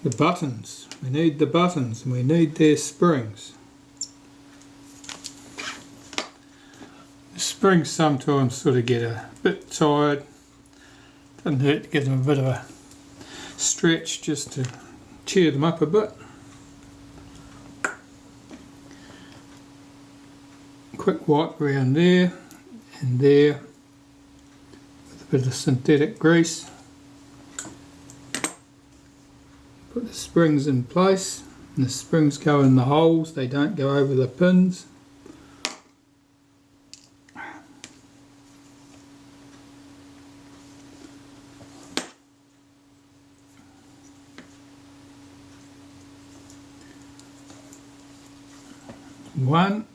the buttons. We need the buttons and we need their springs. The springs sometimes sort of get a bit tired. Doesn't hurt to give them a bit of a stretch just to cheer them up a bit. Quick wipe around there and there with a bit of synthetic grease. Put the springs in place, and the springs go in the holes, they don't go over the pins. One.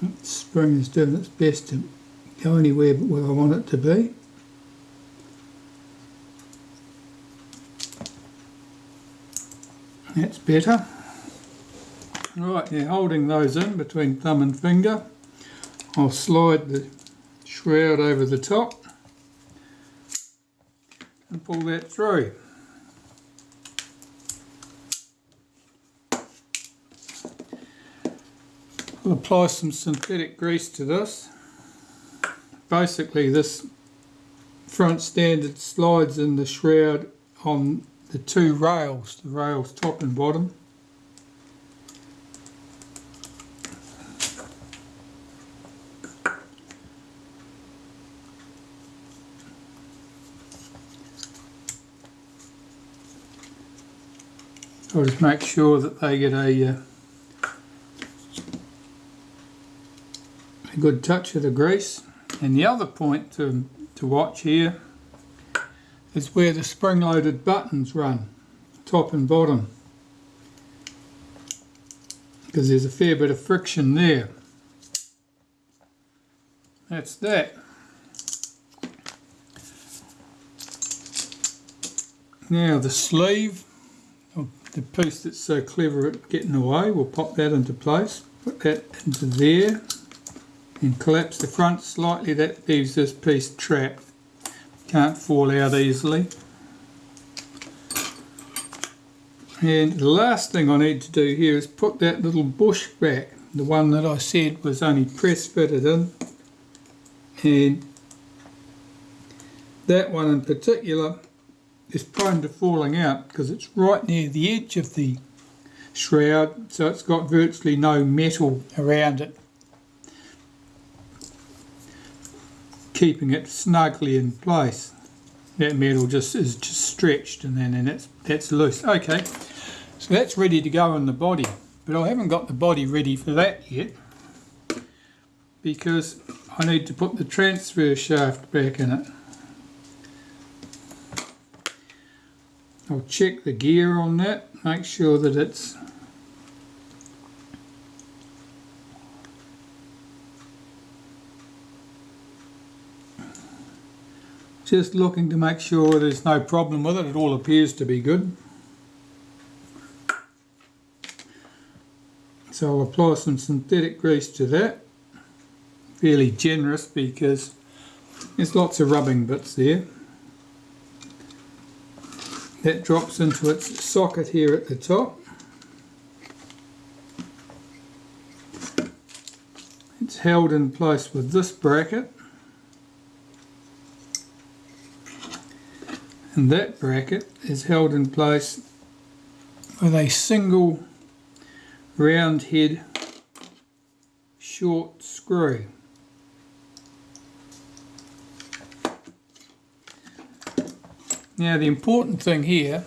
The spring is doing its best to go anywhere but where I want it to be. That's better. Right, now holding those in between thumb and finger, I'll slide the shroud over the top and pull that through. I'll apply some synthetic grease to this. Basically this front standard slides in the shroud on the two rails, the rails top and bottom. I'll just make sure that they get a good touch of the grease. And the other point to watch here is where the spring-loaded buttons run, top and bottom, because there's a fair bit of friction there. That's that. Now the sleeve, the piece that's so clever at getting away, we'll pop that into place, put that into there and collapse the front slightly. That leaves this piece trapped, can't fall out easily. And the last thing I need to do here is put that little bush back, the one that I said was only press fitted in, and that one in particular is prone to falling out because it's right near the edge of the shroud, so it's got virtually no metal around it, keeping it snugly in place. That metal is just stretched and then that's loose. Okay, so that's ready to go in the body, but I haven't got the body ready for that yet because I need to put the transfer shaft back in it. I'll check the gear on that, make sure that it's just looking to make sure there's no problem with it. It all appears to be good. So I'll apply some synthetic grease to that, fairly generous because there's lots of rubbing bits there. That drops into its socket here at the top. It's held in place with this bracket, and that bracket is held in place with a single round head short screw. Now the important thing here,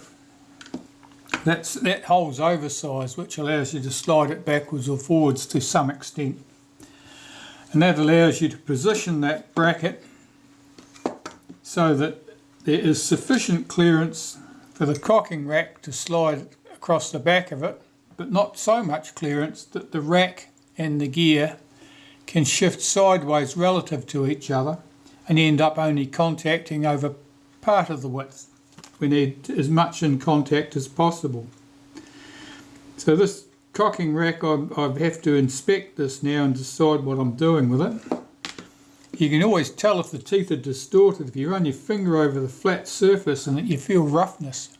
that hole's oversized, which allows you to slide it backwards or forwards to some extent, and that allows you to position that bracket so that there is sufficient clearance for the cocking rack to slide across the back of it but not so much clearance that the rack and the gear can shift sideways relative to each other and end up only contacting over part of the width. We need as much in contact as possible. So this cocking rack, I have to inspect this now and decide what I'm doing with it. You can always tell if the teeth are distorted if you run your finger over the flat surface and that you feel roughness.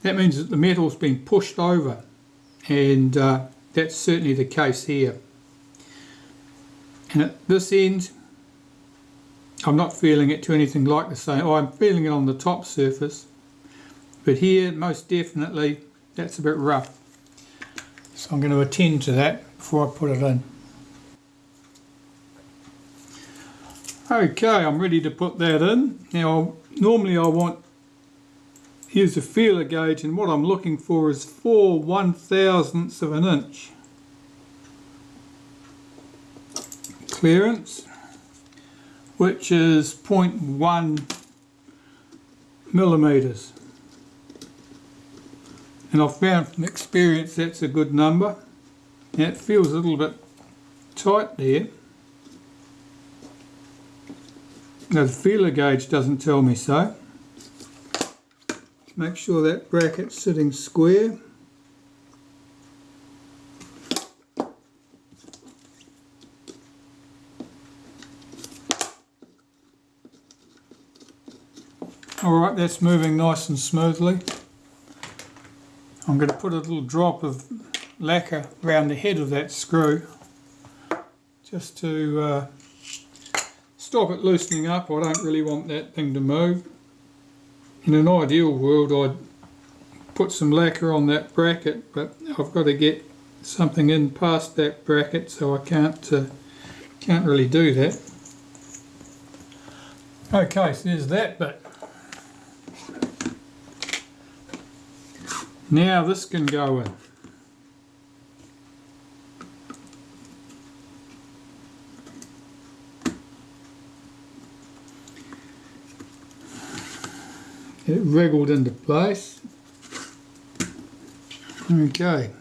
That means that the metal's been pushed over, and that's certainly the case here. And at this end, I'm not feeling it to anything like the same. Oh, I'm feeling it on the top surface, but here most definitely that's a bit rough. So I'm going to attend to that before I put it in. Okay, I'm ready to put that in. Now normally I use a feeler gauge, and what I'm looking for is 4 1/1000ths of an inch clearance, which is 0.1 millimeters. And I've found from experience that's a good number. Now it feels a little bit tight there. Now the feeler gauge doesn't tell me so. Make sure that bracket's sitting square. Alright, that's moving nice and smoothly. I'm going to put a little drop of lacquer around the head of that screw just to stop it loosening up. I don't really want that thing to move. In an ideal world I'd put some lacquer on that bracket, but I've got to get something in past that bracket, so I can't really do that. Okay, so there's that bit. Now this can go in. It wriggled into place. Okay,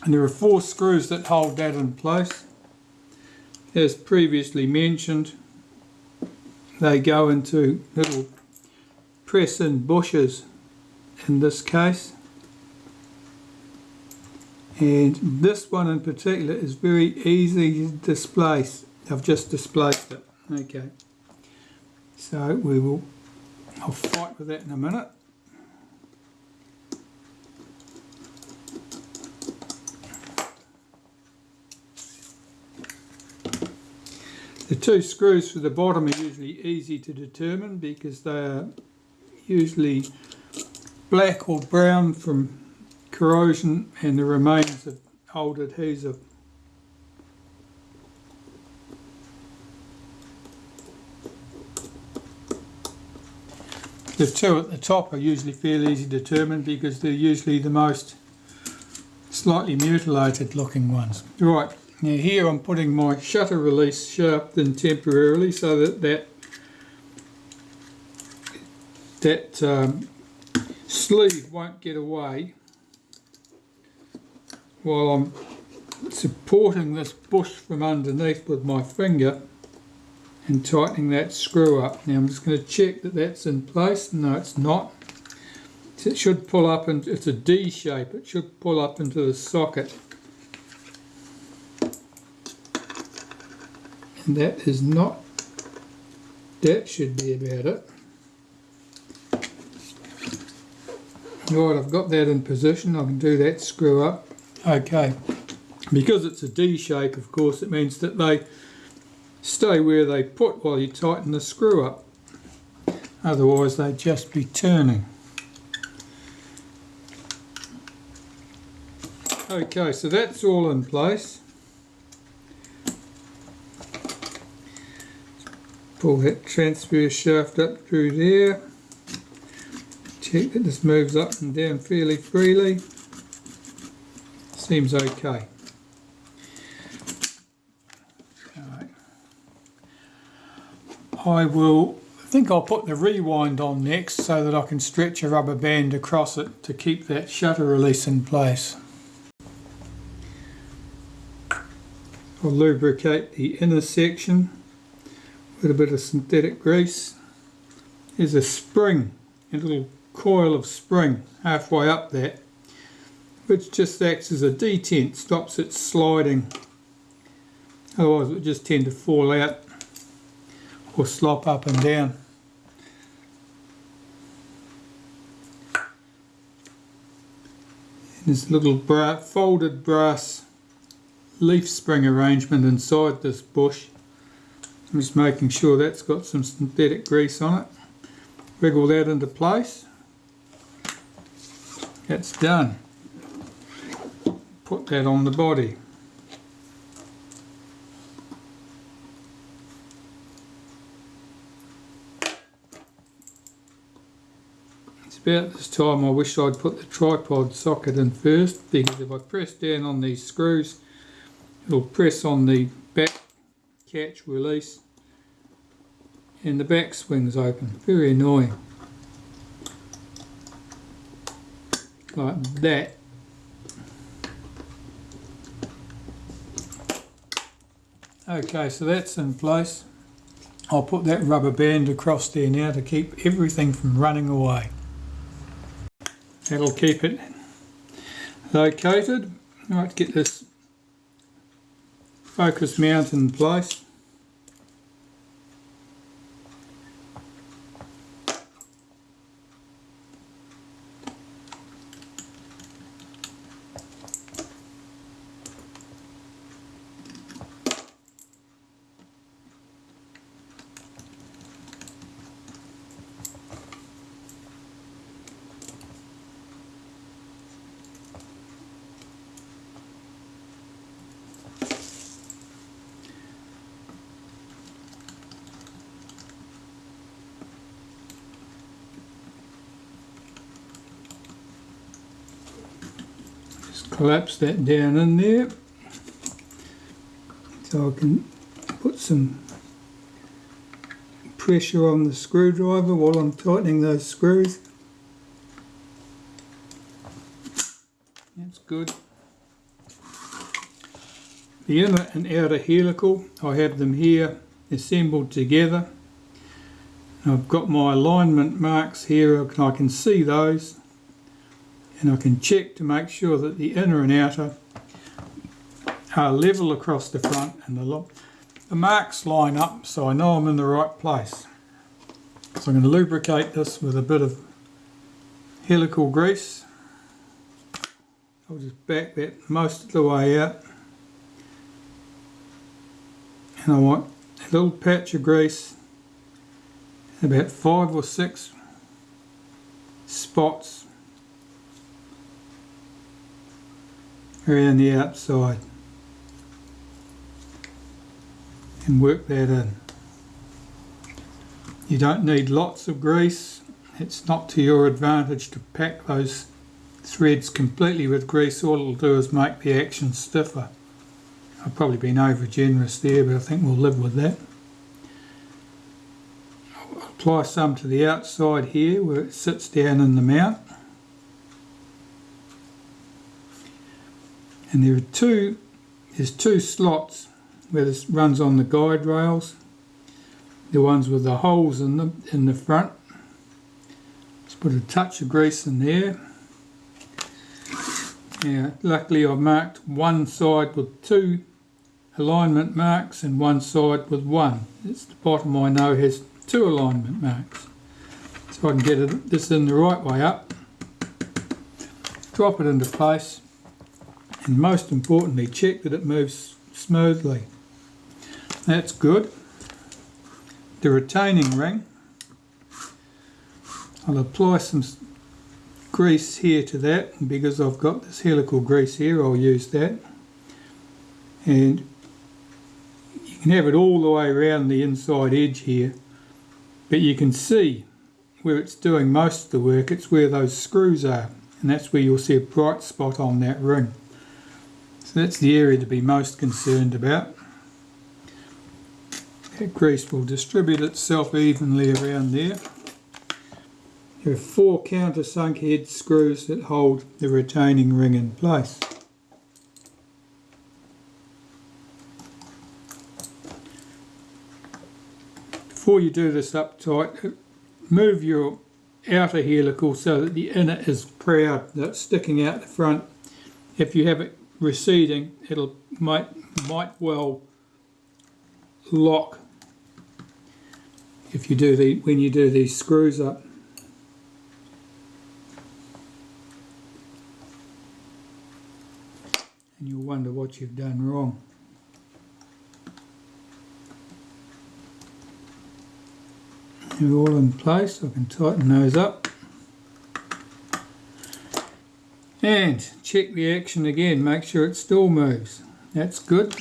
and there are 4 screws that hold that in place. As previously mentioned, they go into little press-in bushes in this case, and this one in particular is very easy to displace. I've just displaced it. Okay, so I'll fight with that in a minute. The 2 screws for the bottom are usually easy to determine because they are usually black or brown from corrosion and the remains of old adhesive. The 2 at the top are usually fairly easy to determine because they're usually the most slightly mutilated looking ones. Right, now here I'm putting my shutter release shaft in temporarily so that sleeve won't get away while I'm supporting this bush from underneath with my finger and tightening that screw up. Now I'm just going to check that that's in place. No, it's not. It should pull up, and it's a D shape. It should pull up into the socket. And that is not. That should be about it. Right, I've got that in position. I can do that screw up. Okay. Because it's a D shape, of course, it means that they stay where they put while you tighten the screw up. Otherwise they'd just be turning. Okay, so that's all in place. Pull that transfer shaft up through there. Check that this moves up and down fairly freely. Seems okay. I think I'll put the rewind on next so that I can stretch a rubber band across it to keep that shutter release in place. I'll lubricate the inner section with a bit of synthetic grease. There's a spring, a little coil of spring halfway up that, which just acts as a detent, stops it sliding. Otherwise it would just tend to fall out or slop up and down. And there's a little folded brass leaf spring arrangement inside this bush. I'm just making sure that's got some synthetic grease on it. Wriggle that into place. That's done. Put that on the body. It's about this time I wish I'd put the tripod socket in first, because if I press down on these screws, it'll press on the back catch release and the back swings open. Very annoying. Like that. Okay, so that's in place. I'll put that rubber band across there now to keep everything from running away. That'll keep it located. Right, get this focus mount in place. Collapse that down in there so I can put some pressure on the screwdriver while I'm tightening those screws. That's good. The inner and outer helical, I have them here assembled together. I've got my alignment marks here, I can see those. And I can check to make sure that the inner and outer are level across the front, and the marks line up so I know I'm in the right place. So I'm going to lubricate this with a bit of helical grease. I'll just back that most of the way out. And I want a little patch of grease, about 5 or 6 spots around the outside, and work that in. You don't need lots of grease. It's not to your advantage to pack those threads completely with grease. All it'll do is make the action stiffer. I've probably been over generous there, but I think we'll live with that. I'll apply some to the outside here where it sits down in the mount. And there's two slots where this runs on the guide rails, the ones with the holes in them in the front. Just put a touch of grease in there. Now, luckily I've marked one side with 2 alignment marks and one side with 1. It's the bottom I know has 2 alignment marks. So I can get this in the right way up, drop it into place, and most importantly check that it moves smoothly. That's good. The retaining ring, I'll apply some grease here to that, and because I've got this helical grease here I'll use that. And you can have it all the way around the inside edge here, but you can see where it's doing most of the work. It's where those screws are, and that's where you'll see a bright spot on that ring. So that's the area to be most concerned about. That grease will distribute itself evenly around there. There are 4 countersunk head screws that hold the retaining ring in place. before you do this up tight, move your outer helical so that the inner is proud, that's sticking out the front. If you have it receding, it'll might well lock if you do when you do these screws up. And you'll wonder what you've done wrong. They're all in place. I can tighten those up. And check the action again, make sure it still moves. That's good.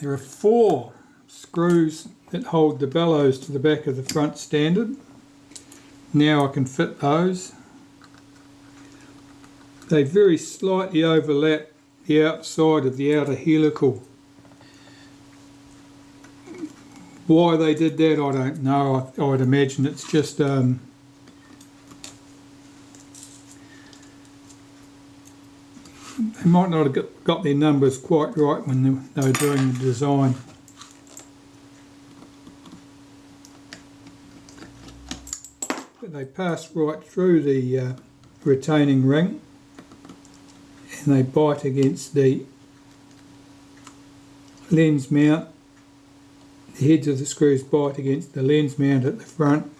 There are 4 screws that hold the bellows to the back of the front standard. Now I can fit those. They very slightly overlap the outside of the outer helical. Why they did that, I don't know. I'd imagine it's just they might not have got their numbers quite right when they were doing the design. But they pass right through the retaining ring, and they bite against the lens mount. The heads of the screws bite against the lens mount at the front,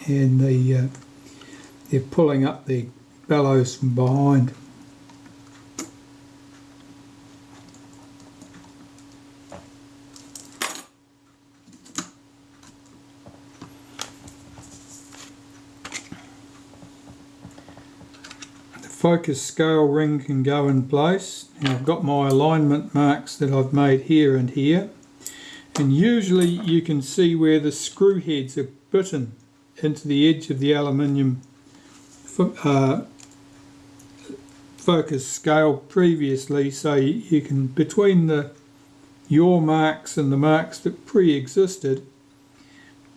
and they're pulling up the bellows from behind. The focus scale ring can go in place. Now I've got my alignment marks that I've made here and here. And usually you can see where the screw heads are bitten into the edge of the aluminium focus scale previously, so you can, between your marks and the marks that pre-existed,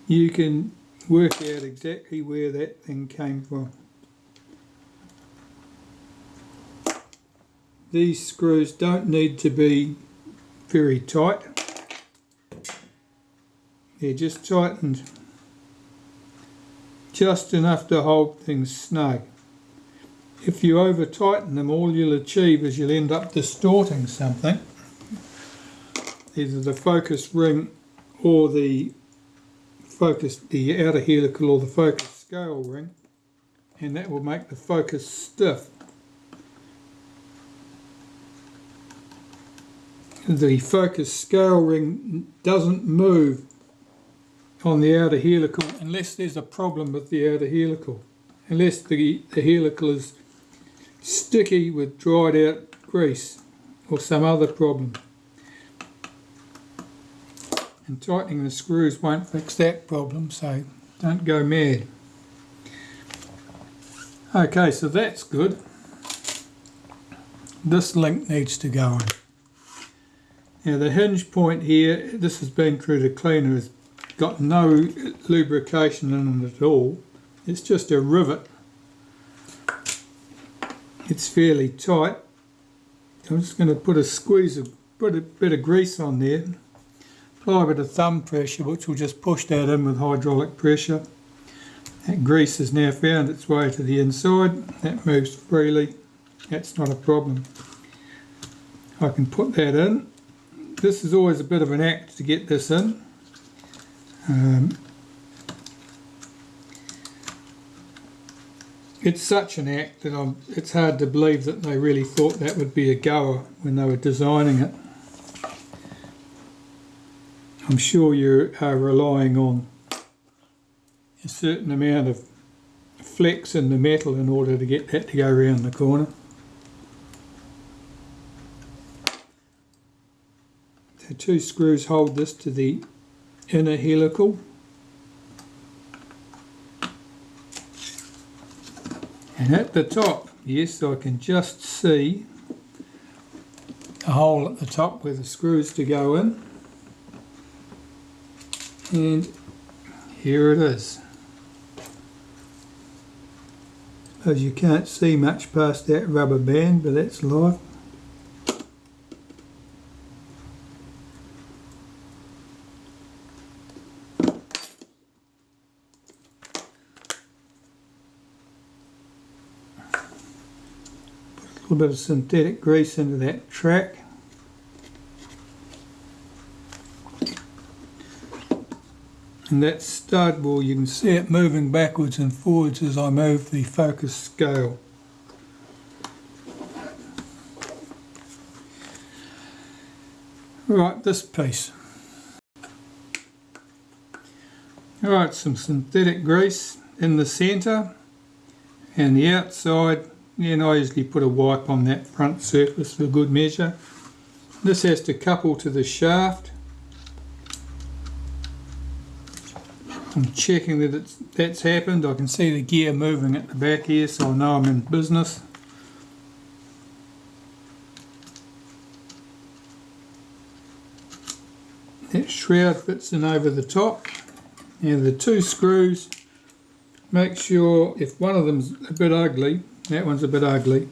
you can work out exactly where that thing came from. These screws don't need to be very tight. They're just tightened just enough to hold things snug. If you over tighten them, all you'll achieve is you'll end up distorting something, either the focus ring or the outer helical or the focus scale ring, and that will make the focus stiff. The focus scale ring doesn't move on the outer helical unless there's a problem with the outer helical, unless the helical is sticky with dried out grease or some other problem. And tightening the screws won't fix that problem, so don't go mad. Okay, so that's good. This link needs to go in. Now the hinge point here, this has been through the cleaner, has got no lubrication in it at all. It's just a rivet. It's fairly tight. I'm just going to put a bit of grease on there. Apply a bit of thumb pressure, which will just push that in with hydraulic pressure. That grease has now found its way to the inside. That moves freely. That's not a problem. I can put that in. This is always a bit of an act to get this in. It's such an act that it's hard to believe that they really thought that would be a goer when they were designing it. I'm sure you are relying on a certain amount of flex in the metal in order to get that to go around the corner. So 2 screws hold this to the inner helical. And at the top, yes, I can just see a hole at the top where the screws to go in. And here it is. Suppose you can't see much past that rubber band, but that's life. little bit of synthetic grease into that track. And that stud, well, you can see it moving backwards and forwards as I move the focus scale. Right, this piece. Alright, some synthetic grease in the centre and the outside. Yeah, and I usually put a wipe on that front surface for good measure. This has to couple to the shaft. I'm checking that that's happened. I can see the gear moving at the back here, so I know I'm in business. That shroud fits in over the top. Now the two screws, make sure if one of them's a bit ugly, that one's a bit ugly.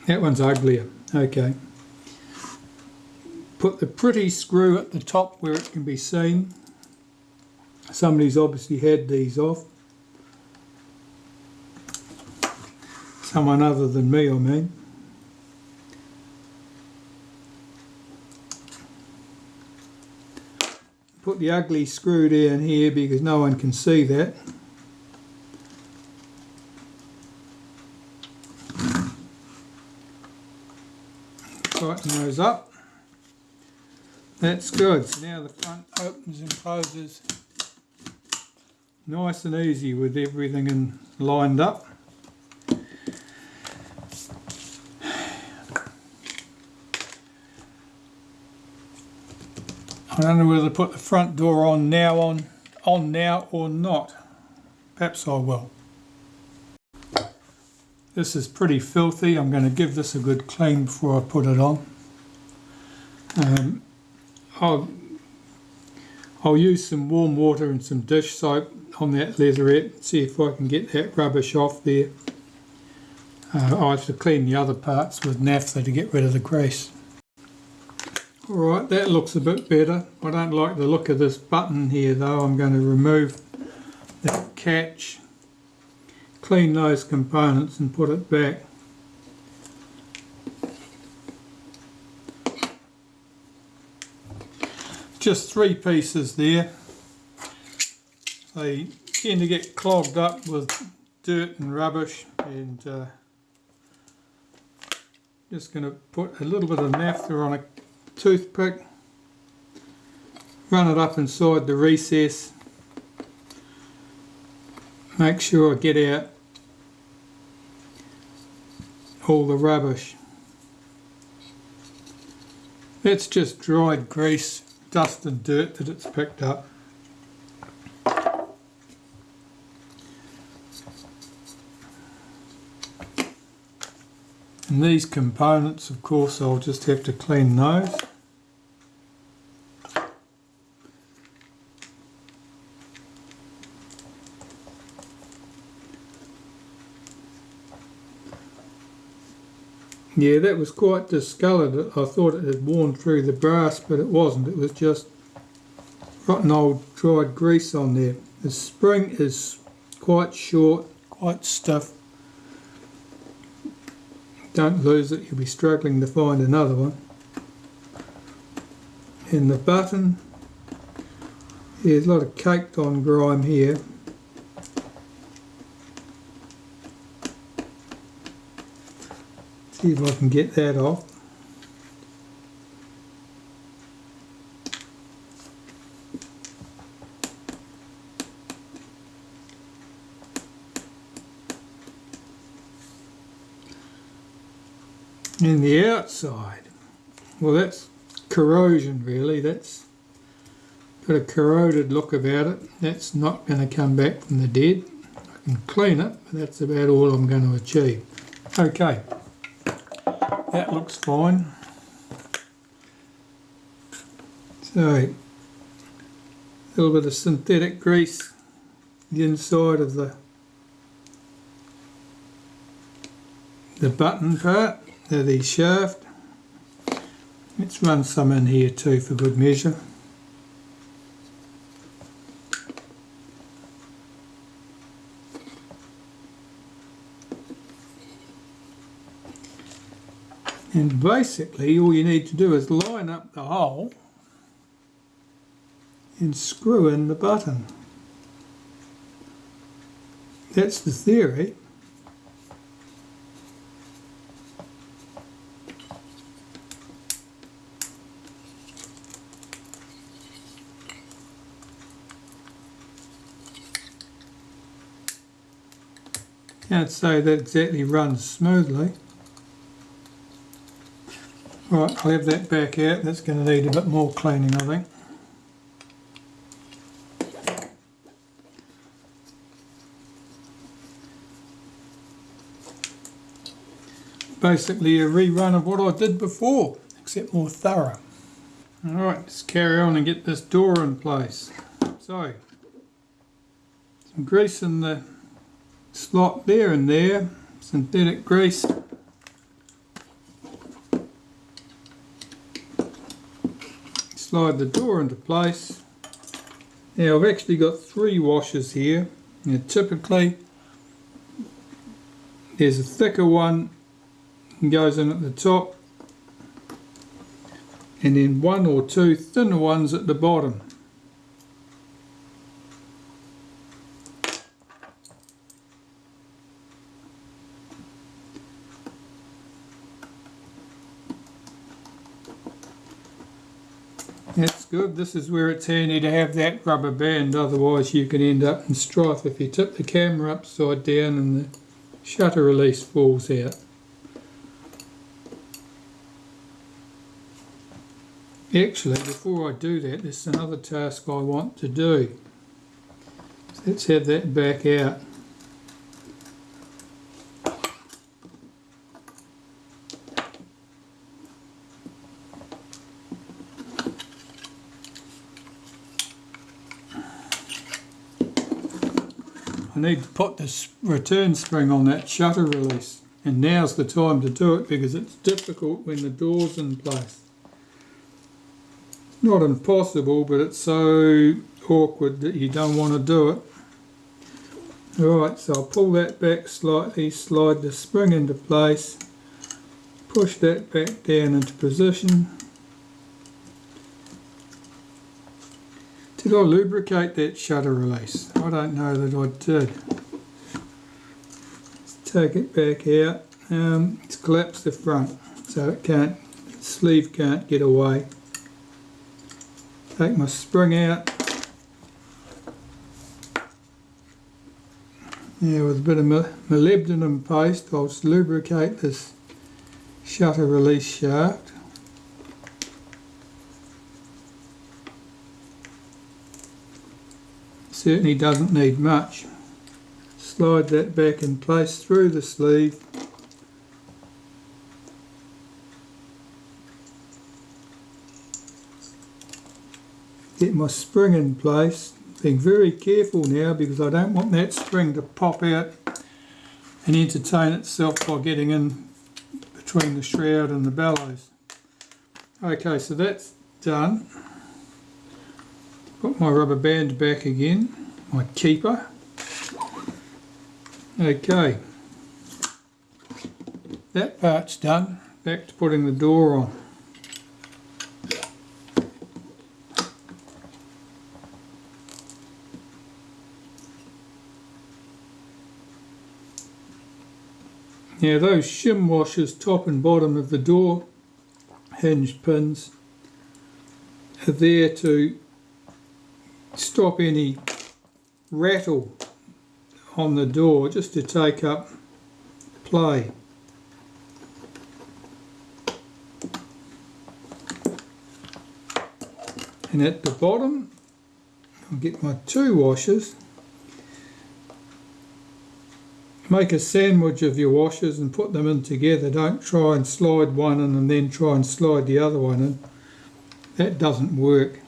That one's uglier. Okay. Put the pretty screw at the top where it can be seen. Somebody's obviously had these off. Someone other than me, I mean. Put the ugly screw down here because no one can see that. Tighten those up. That's good. So now the front opens and closes nice and easy with everything lined up. I don't know whether to put the front door on now or not. Perhaps I will. This is pretty filthy. I'm going to give this a good clean before I put it on. I'll use some warm water and some dish soap on that leatherette, see if I can get that rubbish off there. I have to clean the other parts with naphtha to get rid of the grease. Alright, that looks a bit better. I don't like the look of this button here though. I'm going to remove that catch, clean those components and put it back. Just 3 pieces there. They tend to get clogged up with dirt and rubbish, and just going to put a little bit of naphtha on a toothpick, run it up inside the recess, make sure I get out all the rubbish. That's just dried grease, dust and dirt that it's picked up. And these components, of course, I'll just have to clean those. Yeah, that was quite discoloured. I thought it had worn through the brass, but it wasn't. It was just rotten old dried grease on there. The spring is quite short, quite stiff. Don't lose it, you'll be struggling to find another one. And the button, there's a lot of caked on grime here. See if I can get that off. And the outside, well, that's corrosion really. That's got a corroded look about it. That's not going to come back from the dead. I can clean it, but that's about all I'm going to achieve. Okay, that looks fine. So, a little bit of synthetic grease, the inside of the button part. The shaft. Let's run some in here too for good measure. And basically all you need to do is line up the hole and screw in the button. That's the theory. Can't say that exactly runs smoothly. Right, I'll have that back out. That's going to need a bit more cleaning, I think. Basically a rerun of what I did before, except more thorough. Alright, let's carry on and get this door in place. So, some grease in the slot there and there, synthetic grease. Slide the door into place. Now I've actually got 3 washers here. Now typically there's a thicker one that goes in at the top, and then 1 or 2 thinner ones at the bottom. That's good. This is where it's handy to have that rubber band, otherwise you can end up in strife if you tip the camera upside down and the shutter release falls out. Actually, before I do that, there's another task I want to do. So let's have that back out. I need to put this return spring on that shutter release, and now's the time to do it because it's difficult when the door's in place. Not impossible, but it's so awkward that you don't want to do it. Alright, so I'll pull that back slightly, slide the spring into place, push that back down into position. Did I lubricate that shutter release? I don't know that I did. Let's take it back out. It's collapsed the front, so the sleeve can't get away. Take my spring out. Now with a bit of molybdenum paste, I'll just lubricate this shutter release shaft. Certainly doesn't need much. Slide that back in place through the sleeve. Get my spring in place. Being very careful now because I don't want that spring to pop out and entertain itself by getting in between the shroud and the bellows. Okay, so that's done. Put my rubber band back again, my keeper. Okay, that part's done. Back to putting the door on. Now those shim washers top and bottom of the door hinge pins are there to stop any rattle on the door, just to take up play. And at the bottom I'll get my 2 washers. Make a sandwich of your washers and put them in together. Don't try and slide one in and then try and slide the other one in. That doesn't work.